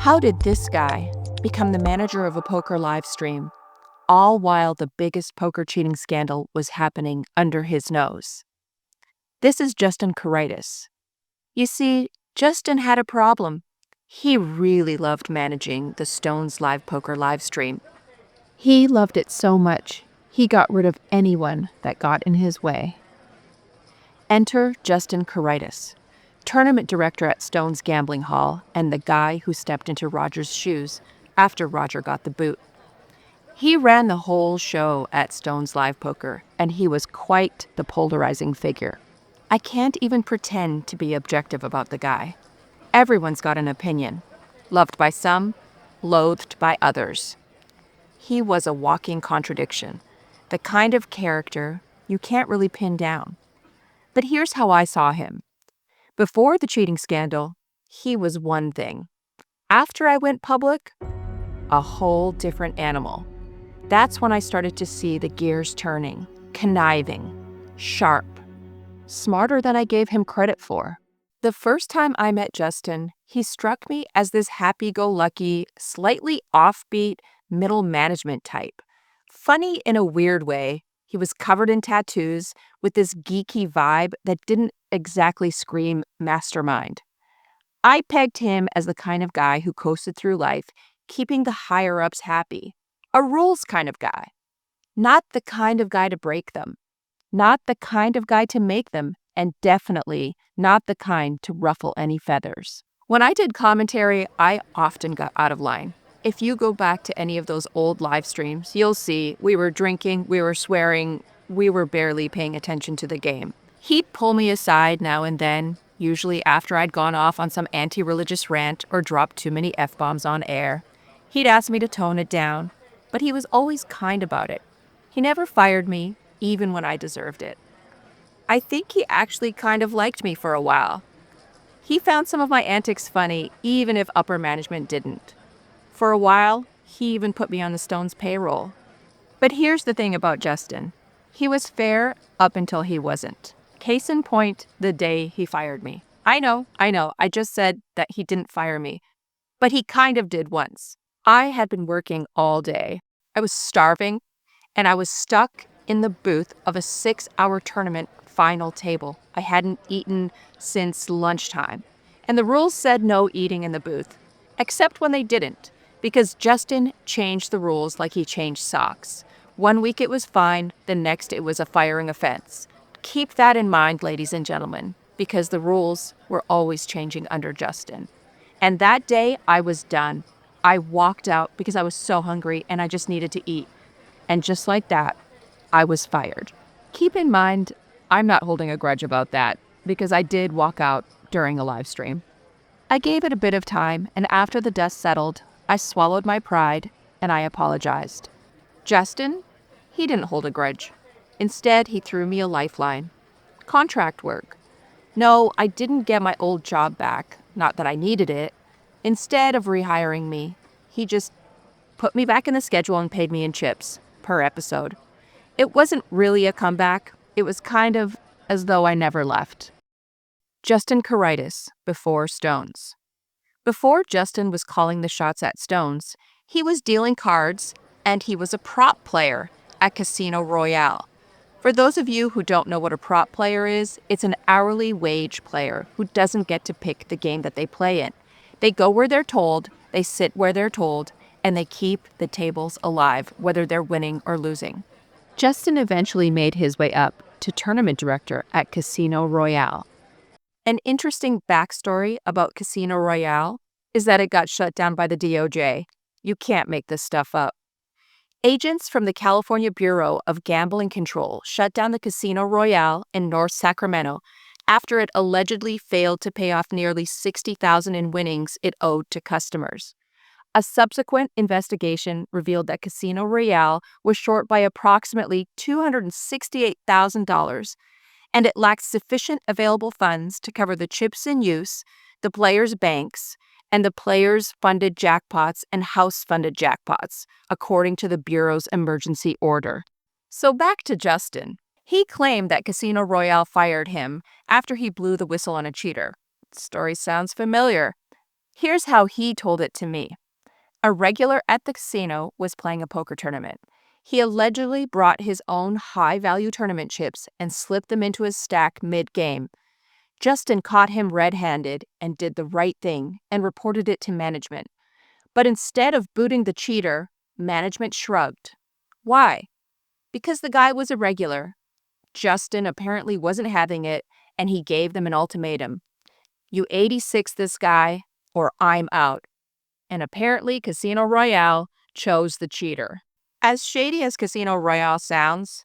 How did this guy become the manager of a poker live stream, all while the biggest poker cheating scandal was happening under his nose? This is Justin Caritis. You see, Justin had a problem. He really loved managing the Stones live poker live stream. He loved it so much, he got rid of anyone that got in his way. Enter Justin Caritis, tournament director at Stone's Gambling Hall and the guy who stepped into Roger's shoes after Roger got the boot. He ran the whole show at Stone's Live Poker, and he was quite the polarizing figure. I can't even pretend to be objective about the guy. Everyone's got an opinion. Loved by some, loathed by others. He was a walking contradiction, the kind of character you can't really pin down. But here's how I saw him. Before the cheating scandal, he was one thing. After I went public, a whole different animal. That's when I started to see the gears turning, conniving, sharp, smarter than I gave him credit for. The first time I met Justin, he struck me as this happy-go-lucky, slightly offbeat, middle management type. Funny in a weird way. He was covered in tattoos with this geeky vibe that didn't exactly scream mastermind. I pegged him as the kind of guy who coasted through life, keeping the higher-ups happy. A rules kind of guy. Not the kind of guy to break them. Not the kind of guy to make them, and definitely not the kind to ruffle any feathers. When I did commentary, I often got out of line. If you go back to any of those old live streams, you'll see we were drinking, we were swearing, we were barely paying attention to the game. He'd pull me aside now and then, usually after I'd gone off on some anti-religious rant or dropped too many F-bombs on air. He'd ask me to tone it down, but he was always kind about it. He never fired me, even when I deserved it. I think he actually kind of liked me for a while. He found some of my antics funny, even if upper management didn't. For a while, he even put me on the Stones payroll. But here's the thing about Justin. He was fair up until he wasn't. Case in point, the day he fired me. I know, I just said that he didn't fire me. But he kind of did once. I had been working all day. I was starving, and I was stuck in the booth of a 6-hour tournament final table. I hadn't eaten since lunchtime. And the rules said no eating in the booth, except when they didn't. Because Justin changed the rules like he changed socks. One week it was fine, the next it was a firing offense. Keep that in mind, ladies and gentlemen, because the rules were always changing under Justin. And that day, I was done. I walked out because I was so hungry and I just needed to eat. And just like that, I was fired. Keep in mind, I'm not holding a grudge about that because I did walk out during a live stream. I gave it a bit of time, and after the dust settled, I swallowed my pride, and I apologized. Justin, he didn't hold a grudge. Instead, he threw me a lifeline. Contract work. No, I didn't get my old job back, not that I needed it. Instead of rehiring me, he just put me back in the schedule and paid me in chips, per episode. It wasn't really a comeback. It was kind of as though I never left. Justin Caritis, before Stones. Before Justin was calling the shots at Stones, he was dealing cards, and he was a prop player at Casino Royale. For those of you who don't know what a prop player is, it's an hourly wage player who doesn't get to pick the game that they play in. They go where they're told, they sit where they're told, and they keep the tables alive, whether they're winning or losing. Justin eventually made his way up to tournament director at Casino Royale. An interesting backstory about Casino Royale is that it got shut down by the DOJ. You can't make this stuff up. Agents from the California Bureau of Gambling Control shut down the Casino Royale in North Sacramento after it allegedly failed to pay off nearly $60,000 in winnings it owed to customers. A subsequent investigation revealed that Casino Royale was short by approximately $268,000, and it lacked sufficient available funds to cover the chips in use, the players' banks, and the players' funded jackpots and house-funded jackpots, according to the Bureau's emergency order. So back to Justin. He claimed that Casino Royale fired him after he blew the whistle on a cheater. The story sounds familiar. Here's how he told it to me. A regular at the casino was playing a poker tournament. He allegedly brought his own high-value tournament chips and slipped them into his stack mid-game. Justin caught him red-handed and did the right thing and reported it to management. But instead of booting the cheater, management shrugged. Why? Because the guy was a regular. Justin apparently wasn't having it, and he gave them an ultimatum. You 86 this guy, or I'm out. And apparently Casino Royale chose the cheater. As shady as Casino Royale sounds,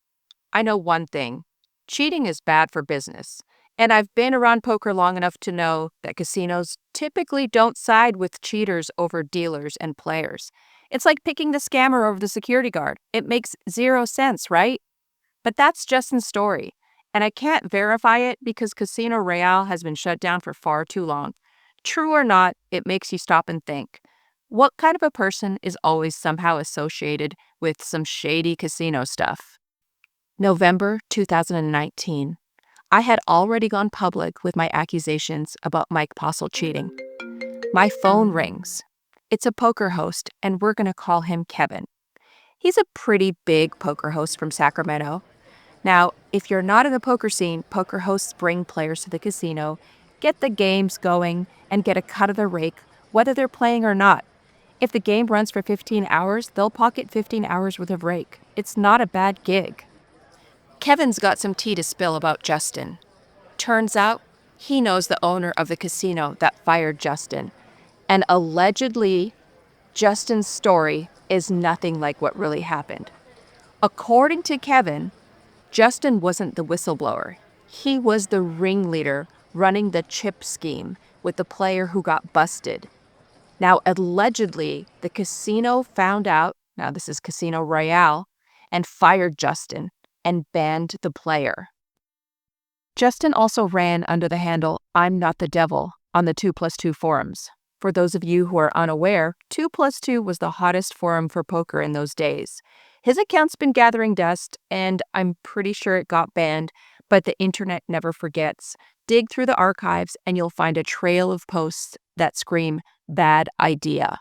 I know one thing. Cheating is bad for business. And I've been around poker long enough to know that casinos typically don't side with cheaters over dealers and players. It's like picking the scammer over the security guard. It makes zero sense, right? But that's Justin's story. And I can't verify it because Casino Royale has been shut down for far too long. True or not, it makes you stop and think. What kind of a person is always somehow associated with some shady casino stuff? November 2019. I had already gone public with my accusations about Mike Postle cheating. My phone rings. It's a poker host, and we're going to call him Kevin. He's a pretty big poker host from Sacramento. Now, if you're not in the poker scene, poker hosts bring players to the casino, get the games going, and get a cut of the rake, whether they're playing or not. If the game runs for 15 hours, they'll pocket 15 hours worth of rake. It's not a bad gig. Kevin's got some tea to spill about Justin. Turns out, he knows the owner of the casino that fired Justin. And allegedly, Justin's story is nothing like what really happened. According to Kevin, Justin wasn't the whistleblower. He was the ringleader running the chip scheme with the player who got busted. Now, allegedly, the casino found out, now this is Casino Royale, and fired Justin and banned the player. Justin also ran under the handle I'm Not the Devil on the 2+2 forums. For those of you who are unaware, 2+2 was the hottest forum for poker in those days. His account's been gathering dust, and I'm pretty sure it got banned, but the internet never forgets. Dig through the archives and you'll find a trail of posts that scream, bad idea.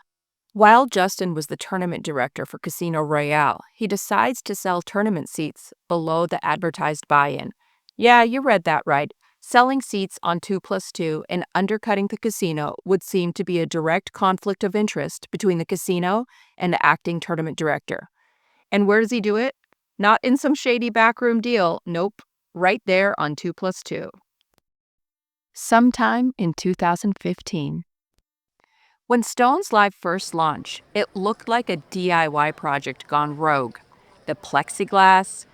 While Justin was the tournament director for Casino Royale, he decides to sell tournament seats below the advertised buy-in. Yeah, you read that right. Selling seats on 2+2 and undercutting the casino would seem to be a direct conflict of interest between the casino and the acting tournament director. And where does he do it? Not in some shady backroom deal. Nope. Right there on 2+2. Sometime in 2015. When Stone's Live first launched, it looked like a DIY project gone rogue. The plexiglass,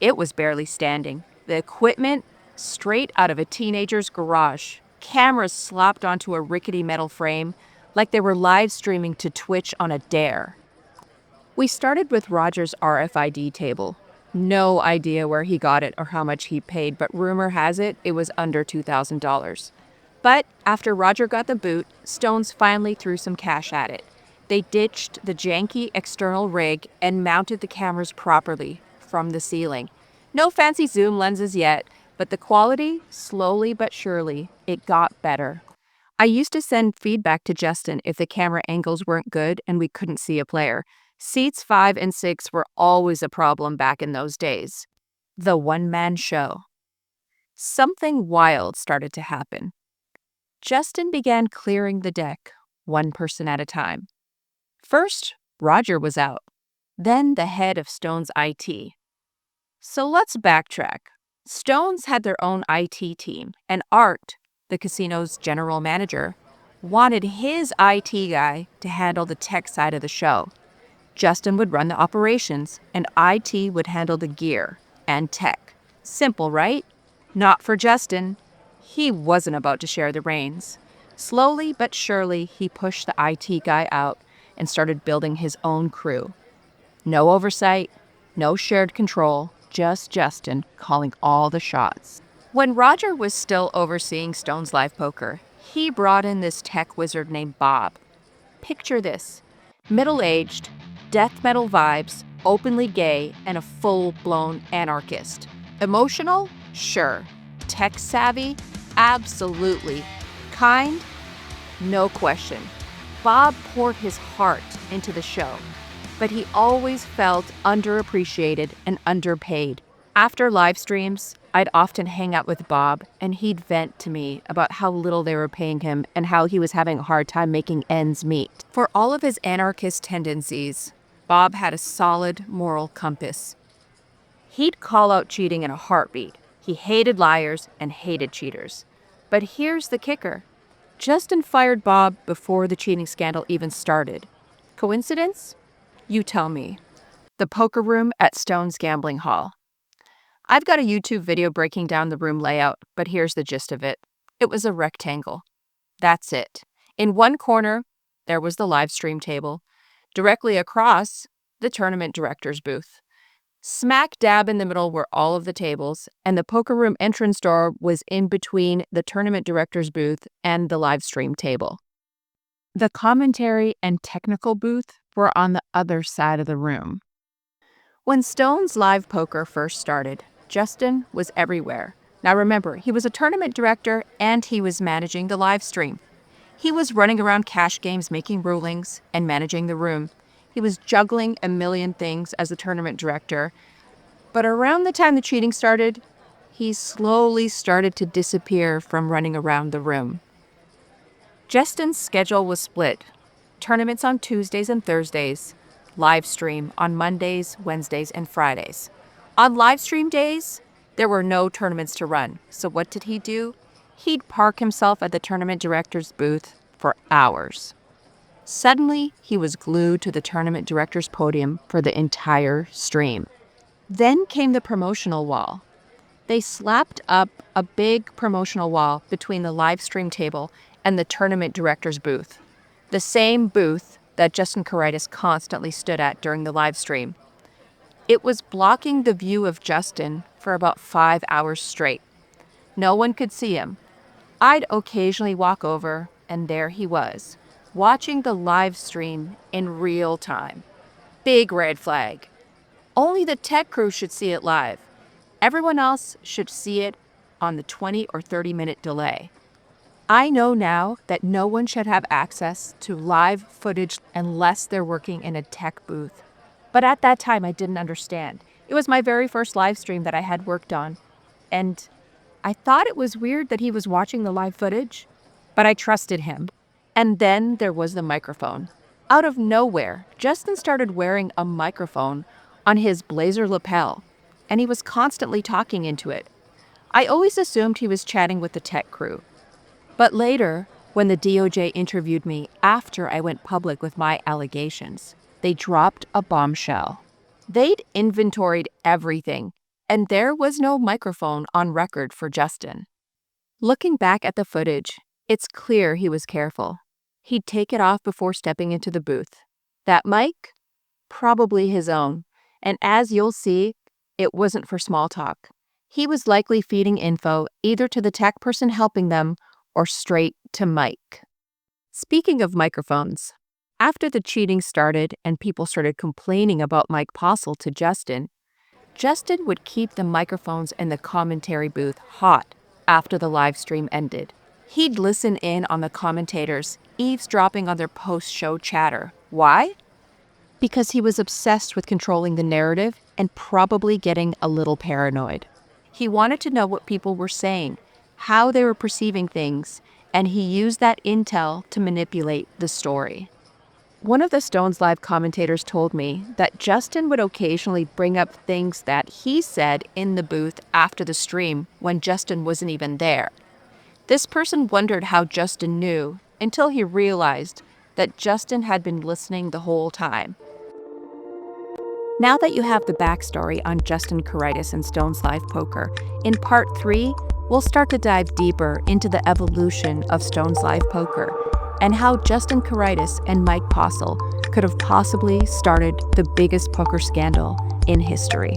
it was barely standing. The equipment, straight out of a teenager's garage. Cameras slapped onto a rickety metal frame like they were live streaming to Twitch on a dare. We started with Roger's RFID table. No idea where he got it or how much he paid, but rumor has it was under $2,000. But after Roger got the boot, Stones finally threw some cash at it. They ditched the janky external rig and mounted the cameras properly from the ceiling. No fancy zoom lenses yet, but the quality, slowly but surely, it got better. I used to send feedback to Justin if the camera angles weren't good and we couldn't see a player. Seats 5 and 6 were always a problem back in those days. The one-man show. Something wild started to happen. Justin began clearing the deck, one person at a time. First, Roger was out, then the head of Stone's IT. So let's backtrack. Stone's had their own IT team, and Art, the casino's general manager, wanted his IT guy to handle the tech side of the show. Justin would run the operations, and IT would handle the gear and tech. Simple, right? Not for Justin. He wasn't about to share the reins. Slowly but surely, he pushed the IT guy out and started building his own crew. No oversight, no shared control, just Justin calling all the shots. When Roger was still overseeing Stone's Live Poker, he brought in this tech wizard named Bob. Picture this: middle-aged, death metal vibes, openly gay, and a full-blown anarchist. Emotional? Sure. Tech savvy? Absolutely. Kind? no question. Bob poured his heart into the show, but he always felt underappreciated and underpaid. After live streams, I'd often hang out with Bob, and he'd vent to me about how little they were paying him and how he was having a hard time making ends meet. For all of his anarchist tendencies, Bob had a solid moral compass. He'd call out cheating in a heartbeat. He hated liars and hated cheaters. But here's the kicker. Justin fired Bob before the cheating scandal even started. Coincidence? You tell me. The poker room at Stone's gambling hall. I've got a YouTube video breaking down the room layout, but here's the gist of it. It was a rectangle. That's it. In one corner, there was the live stream table. Directly across, the tournament director's booth. Smack dab in the middle were all of the tables, and the poker room entrance door was in between the tournament director's booth and the live stream table. The commentary and technical booth were on the other side of the room. When Stone's live poker first started, Justin was everywhere. Now remember, he was a tournament director and he was managing the live stream. He was running around cash games, making rulings, and managing the room. He was juggling a million things as a tournament director. But around the time the cheating started, he slowly started to disappear from running around the room. Justin's schedule was split. Tournaments on Tuesdays and Thursdays, live stream on Mondays, Wednesdays, and Fridays. On live stream days, there were no tournaments to run. So what did he do? He'd park himself at the tournament director's booth for hours. Suddenly, he was glued to the tournament director's podium for the entire stream. Then came the promotional wall. They slapped up a big promotional wall between the live stream table and the tournament director's booth. The same booth that Justin Caritas constantly stood at during the live stream. It was blocking the view of Justin for about 5 hours straight. No one could see him. I'd occasionally walk over, and there he was, watching the live stream in real time. Big red flag. Only the tech crew should see it live. Everyone else should see it on the 20 or 30-minute delay. I know now that no one should have access to live footage unless they're working in a tech booth. But at that time, I didn't understand. It was my very first live stream that I had worked on. And I thought it was weird that he was watching the live footage, but I trusted him. And then there was the microphone. Out of nowhere, Justin started wearing a microphone on his blazer lapel, and he was constantly talking into it. I always assumed he was chatting with the tech crew. But later, when the DOJ interviewed me after I went public with my allegations, they dropped a bombshell. They'd inventoried everything, and there was no microphone on record for Justin. Looking back at the footage, it's clear he was careful. He'd take it off before stepping into the booth. That mic? Probably his own. And as you'll see, it wasn't for small talk. He was likely feeding info either to the tech person helping them or straight to Mike. Speaking of microphones, after the cheating started and people started complaining about Mike Postle to Justin, Justin would keep the microphones in the commentary booth hot after the live stream ended. He'd listen in on the commentators, eavesdropping on their post-show chatter. Why? Because he was obsessed with controlling the narrative and probably getting a little paranoid. He wanted to know what people were saying, how they were perceiving things, and he used that intel to manipulate the story. One of the Stones Live commentators told me that Justin would occasionally bring up things that he said in the booth after the stream when Justin wasn't even there. This person wondered how Justin knew until he realized that Justin had been listening the whole time. Now that you have the backstory on Justin Caritas and Stones Live Poker, in Part 3, we'll start to dive deeper into the evolution of Stones Live Poker and how Justin Caritas and Mike Postle could have possibly started the biggest poker scandal in history.